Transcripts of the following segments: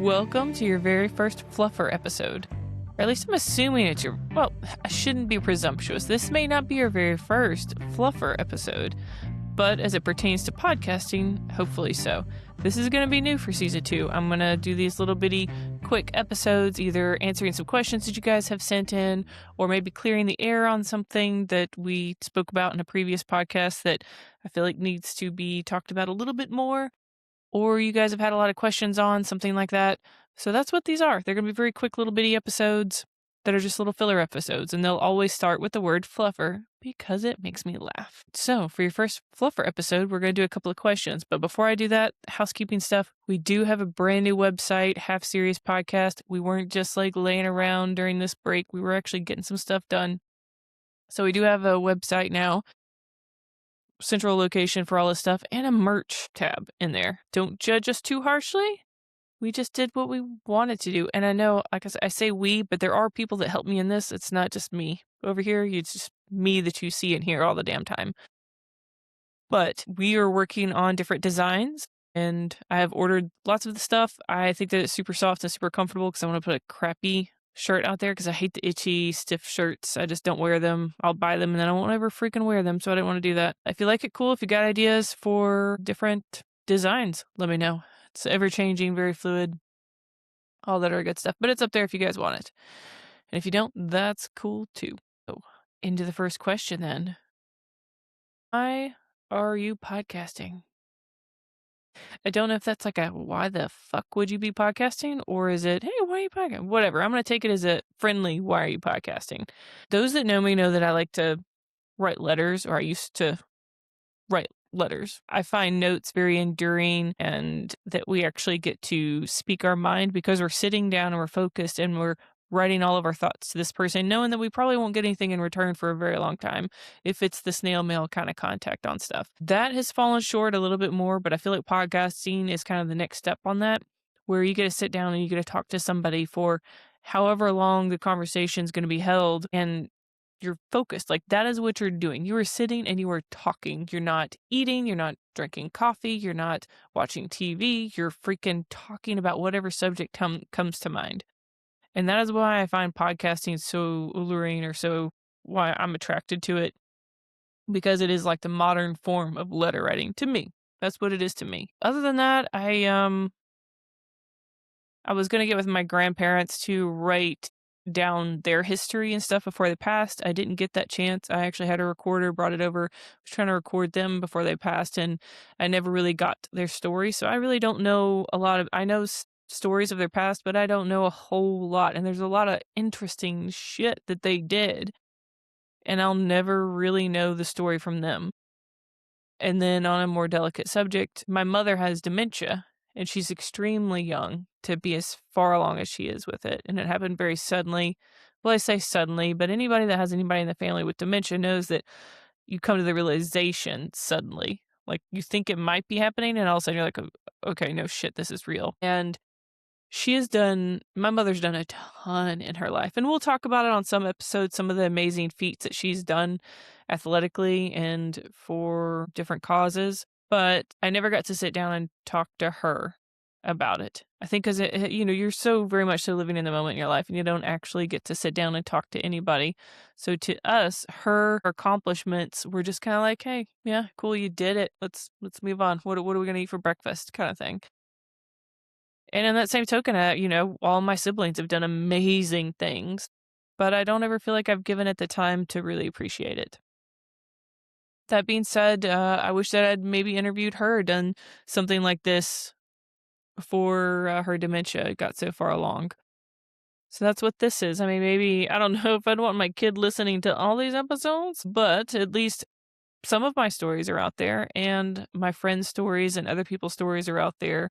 Welcome to your very first Fluffer episode. Or at least I'm assuming it's your... Well, I shouldn't be presumptuous. This may not be your very first Fluffer episode, but as it pertains to podcasting, hopefully so. This is going to be new for Season 2. I'm going to do these little bitty quick episodes, either answering some questions that you guys have sent in, or maybe clearing the air on something that we spoke about in a previous podcast that I feel like needs to be talked about a little bit more. Or you guys have had a lot of questions on, something like that. So that's what these are. They're going to be very quick little bitty episodes that are just little filler episodes. And they'll always start with the word fluffer because it makes me laugh. So for your first fluffer episode, we're going to do a couple of questions. But before I do that, housekeeping stuff. We do have a brand new website, Half Serious Podcast. We weren't just like laying around during this break. We were actually getting some stuff done. So we do have a website now. Central location for all this stuff, and a merch tab in there. Don't judge us too harshly. We just did what we wanted to do. And I know, like I say we, but there are people that help me in this. It's not just me. Over here, it's just me that you see and hear all the damn time. But we are working on different designs, and I have ordered lots of the stuff. I think that it's super soft and super comfortable because I want to put a crappy shirt out there because I hate the itchy, stiff shirts. I just don't wear them. I'll buy them and then I won't ever freaking wear them, so I don't want to do that. If you like it, cool. If you got ideas for different designs, let me know. It's ever-changing, very fluid, all that are good stuff. But it's up there if you guys want it. And if you don't, that's cool too. So, into the first question then. Why are you podcasting? I don't know if that's like a why the fuck would you be podcasting, or is it, hey, why are you podcasting? Whatever. I'm going to take it as a friendly why are you podcasting. Those that know me know that I like to write letters, or I used to write letters. I find notes very enduring, and that we actually get to speak our mind because we're sitting down and we're focused and we're writing all of our thoughts to this person, knowing that we probably won't get anything in return for a very long time if it's the snail mail kind of contact on stuff. That has fallen short a little bit more, but I feel like podcasting is kind of the next step on that, where you get to sit down and you get to talk to somebody for however long the conversation is going to be held, and you're focused. Like, that is what you're doing. You are sitting and you are talking. You're not eating. You're not drinking coffee. You're not watching TV. You're freaking talking about whatever subject comes to mind. And that is why I find podcasting so alluring, or so why I'm attracted to it, because it is like the modern form of letter writing to me. That's what it is to me. Other than that, I was going to get with my grandparents to write down their history and stuff before they passed. I didn't get that chance. I actually had a recorder, brought it over, was trying to record them before they passed, and I never really got their story. So I really don't know a lot of, I know stories of their past, but I don't know a whole lot. And there's a lot of interesting shit that they did, and I'll never really know the story from them. And then on a more delicate subject, my mother has dementia, and she's extremely young to be as far along as she is with it. And it happened very suddenly. Well, I say suddenly, but anybody that has anybody in the family with dementia knows that you come to the realization suddenly. Like, you think it might be happening, and all of a sudden you're like, okay, no shit, this is real. And my mother's done a ton in her life. And we'll talk about it on some episodes, some of the amazing feats that she's done athletically and for different causes. But I never got to sit down and talk to her about it. I think because, you're so very much so living in the moment in your life, and you don't actually get to sit down and talk to anybody. So to us, her accomplishments were just kind of like, hey, yeah, cool, you did it. Let's move on. What are we going to eat for breakfast kind of thing. And in that same token, all my siblings have done amazing things, but I don't ever feel like I've given it the time to really appreciate it. That being said, I wish that I'd maybe interviewed her, done something like this before her dementia got so far along. So that's what this is. I mean, maybe, I don't know if I'd want my kid listening to all these episodes, but at least some of my stories are out there, and my friends' stories and other people's stories are out there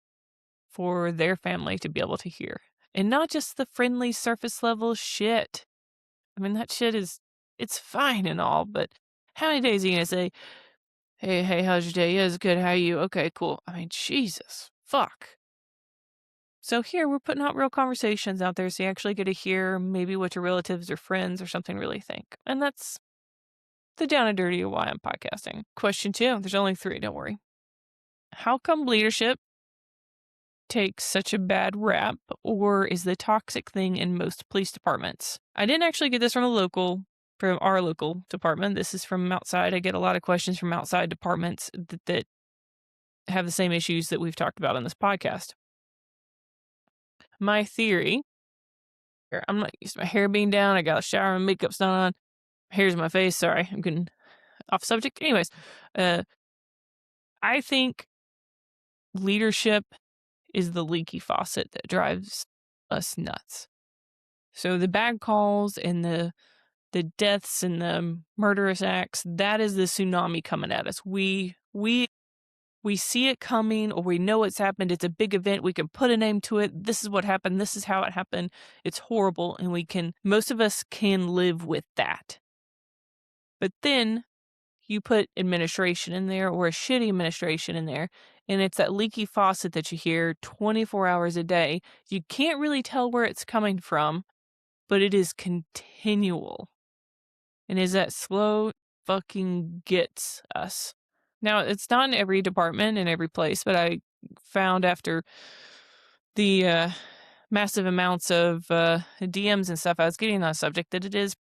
for their family to be able to hear. And not just the friendly surface level shit. I mean, that shit it's fine and all, but how many days are you going to say, hey, how's your day? Yeah, it's good. How are you? Okay, cool. I mean, Jesus, fuck. So here, we're putting out real conversations out there, so you actually get to hear maybe what your relatives or friends or something really think. And that's the down and dirty of why I'm podcasting. Question 2. There's only 3, don't worry. How come leadership takes such a bad rap or is the toxic thing in most police departments. I didn't actually get this from our local department. This is from outside. I get a lot of questions from outside departments that have the same issues that we've talked about on this podcast. My theory, I'm not used to my hair being down. I got a shower and makeup's not on. Hair's in my face. Sorry, I'm getting off subject. Anyways, I think leadership is the leaky faucet that drives us nuts. So the bad calls and the deaths and the murderous acts, that is the tsunami coming at us. We see it coming, or we know it's happened. It's a big event. We can put a name to it. This is what happened. This is how it happened. It's horrible. And most of us can live with that. But then you put administration in there, or a shitty administration in there, and it's that leaky faucet that you hear 24 hours a day. You can't really tell where it's coming from, but it is continual. And is that slow fucking gets us. Now, it's not in every department in every place, but I found after the massive amounts of DMs and stuff I was getting on the subject that it is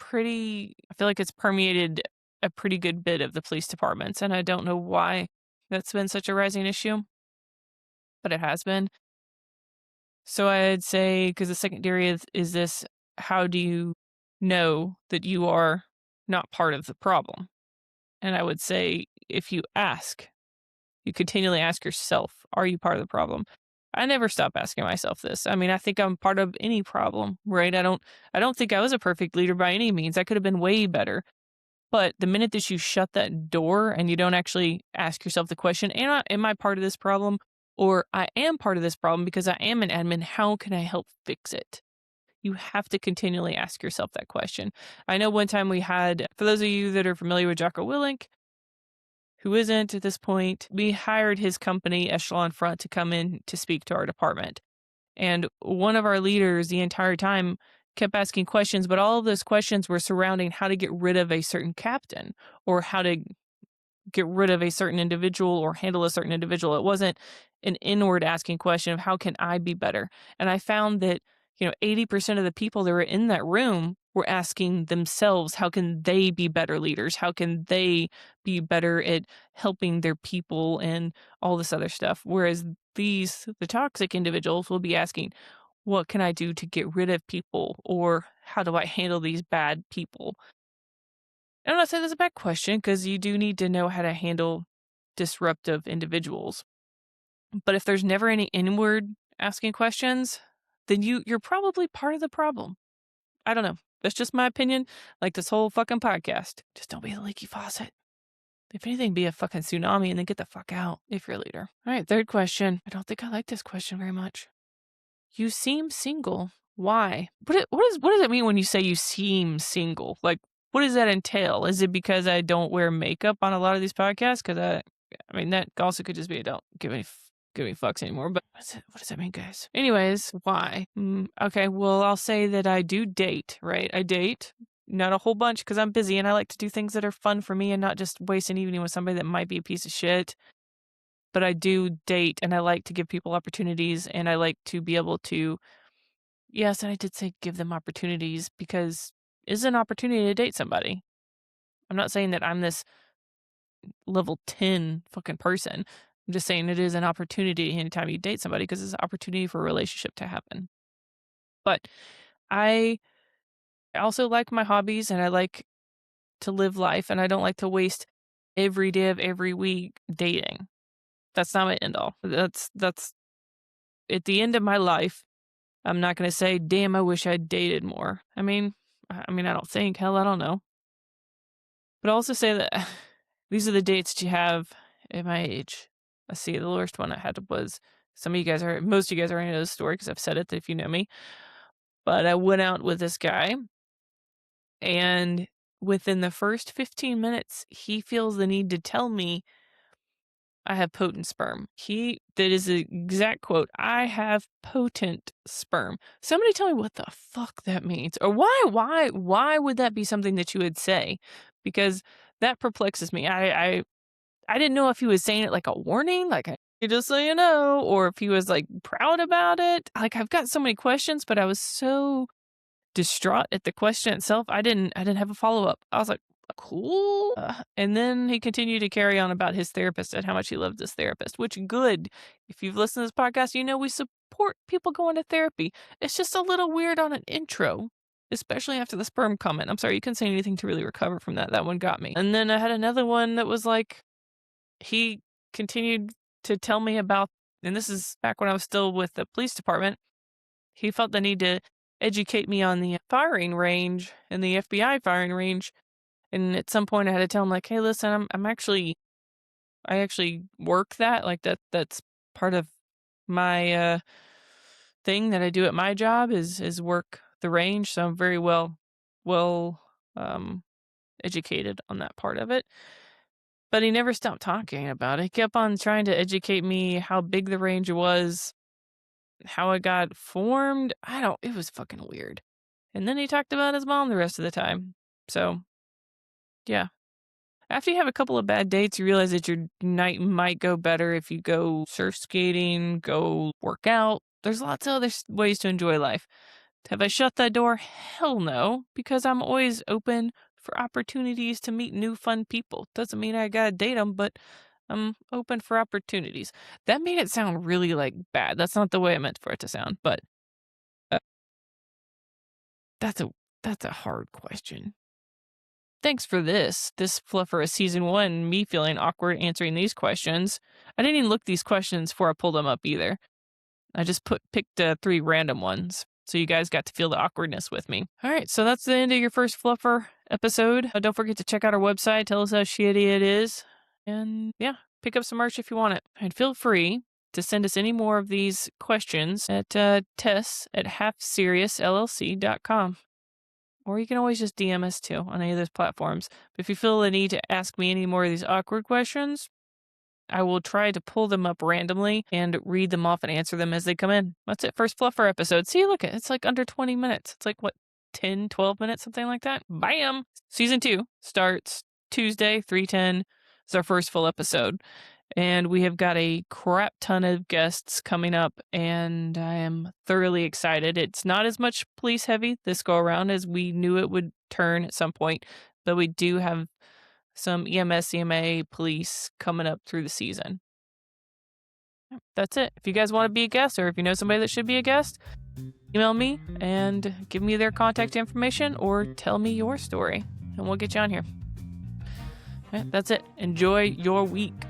I feel like it's permeated a pretty good bit of the police departments, and I don't know why that's been such a rising issue, but it has been. So I'd say, because the secondary is this, how do you know that you are not part of the problem? And I would say, if you continually ask yourself, are you part of the problem? I never stop asking myself this. I mean, I think I'm part of any problem, right? I don't think I was a perfect leader by any means. I could have been way better. But the minute that you shut that door and you don't actually ask yourself the question, am I part of this problem? Or I am part of this problem because I am an admin. How can I help fix it? You have to continually ask yourself that question. I know one time we had, for those of you that are familiar with Jocko Willink, who isn't at this point, we hired his company, Echelon Front, to come in to speak to our department. And one of our leaders the entire time kept asking questions, but all of those questions were surrounding how to get rid of a certain captain or how to get rid of a certain individual or handle a certain individual. It wasn't an inward asking question of how can I be better? And I found that, 80% of the people that were in that room were asking themselves, how can they be better leaders? How can they be better at helping their people and all this other stuff? Whereas the toxic individuals will be asking, what can I do to get rid of people? Or how do I handle these bad people? And I'm not saying that's a bad question, because you do need to know how to handle disruptive individuals. But if there's never any inward asking questions, then you're probably part of the problem. I don't know. That's just my opinion. Like this whole fucking podcast. Just don't be a leaky faucet. If anything, be a fucking tsunami and then get the fuck out if you're a leader. All right, third question. I don't think I like this question very much. You seem single. Why? What does it mean when you say you seem single? Like, what does that entail? Is it because I don't wear makeup on a lot of these podcasts? Because I mean, that also could just be I don't give any fucks anymore. But what does that mean, guys? Anyways, why? Okay, well, I'll say that I do date, right? I date. Not a whole bunch because I'm busy and I like to do things that are fun for me and not just waste an evening with somebody that might be a piece of shit. But I do date and I like to give people opportunities and I like to be able to, yes, and I did say give them opportunities because it's an opportunity to date somebody. I'm not saying that I'm this level 10 fucking person. I'm just saying it is an opportunity anytime you date somebody because it's an opportunity for a relationship to happen. But I also like my hobbies and I like to live life and I don't like to waste every day of every week dating. That's not my end all. That's at the end of my life. I'm not going to say, damn, I wish I'd dated more. I mean, I don't think, hell, I don't know. But I'll also say that these are the dates you have at my age. Let's see, the worst one I had was, most of you guys already know this story because I've said it if you know me. But I went out with this guy and within the first 15 minutes, he feels the need to tell me I have potent sperm. That is the exact quote. I have potent sperm. Somebody tell me what the fuck that means. Or why would that be something that you would say? Because that perplexes me. I didn't know if he was saying it like a warning, like just so you know, or if he was like proud about it. Like I've got so many questions, but I was so distraught at the question itself. I didn't have a follow up. I was like, cool. And then he continued to carry on about his therapist and how much he loved his therapist, which good. If you've listened to this podcast, you know we support people going to therapy. It's just a little weird on an intro, especially after the sperm comment. I'm sorry, you couldn't say anything to really recover from that. That one got me. And then I had another one that was like, he continued to tell me about, and this is back when I was still with the police department, he felt the need to educate me on the firing range and the FBI firing range. And at some point I had to tell him like, hey, listen, I actually work that. Like that's part of my thing that I do at my job is work the range. So I'm very well um educated on that part of it. But he never stopped talking about it. He kept on trying to educate me how big the range was, how it got formed. It was fucking weird. And then he talked about his mom the rest of the time. So, yeah. After you have a couple of bad dates, you realize that your night might go better if you go surf skating, go work out. There's lots of other ways to enjoy life. Have I shut that door? Hell no, because I'm always open for opportunities to meet new fun people. Doesn't mean I gotta date them, but I'm open for opportunities. That made it sound really like bad. That's not the way I meant for it to sound, but uh, that's a hard question. Thanks for this Fluffer is season 1, me feeling awkward answering these questions. I didn't even look these questions before I pulled them up either. I just picked 3 random ones, so you guys got to feel the awkwardness with me. All right, so that's the end of your first Fluffer episode. Don't forget to check out our website, tell us how shitty it is, and yeah, pick up some merch if you want it. And feel free to send us any more of these questions at tess@halfseriousllc.com. Or you can always just DM us too on any of those platforms. But if you feel the need to ask me any more of these awkward questions, I will try to pull them up randomly and read them off and answer them as they come in. That's it. First Fluffer episode. See, look, it's like under 20 minutes. It's like, what, 10, 12 minutes, something like that? Bam! Season 2 starts Tuesday, 3/10. It's our first full episode. And we have got a crap ton of guests coming up, and I am thoroughly excited. It's not as much police heavy this go around as we knew it would turn at some point, but we do have some EMS, EMA, police coming up through the season. That's it. If you guys want to be a guest, or if you know somebody that should be a guest, email me and give me their contact information, or tell me your story, and we'll get you on here. That's it. Enjoy your week.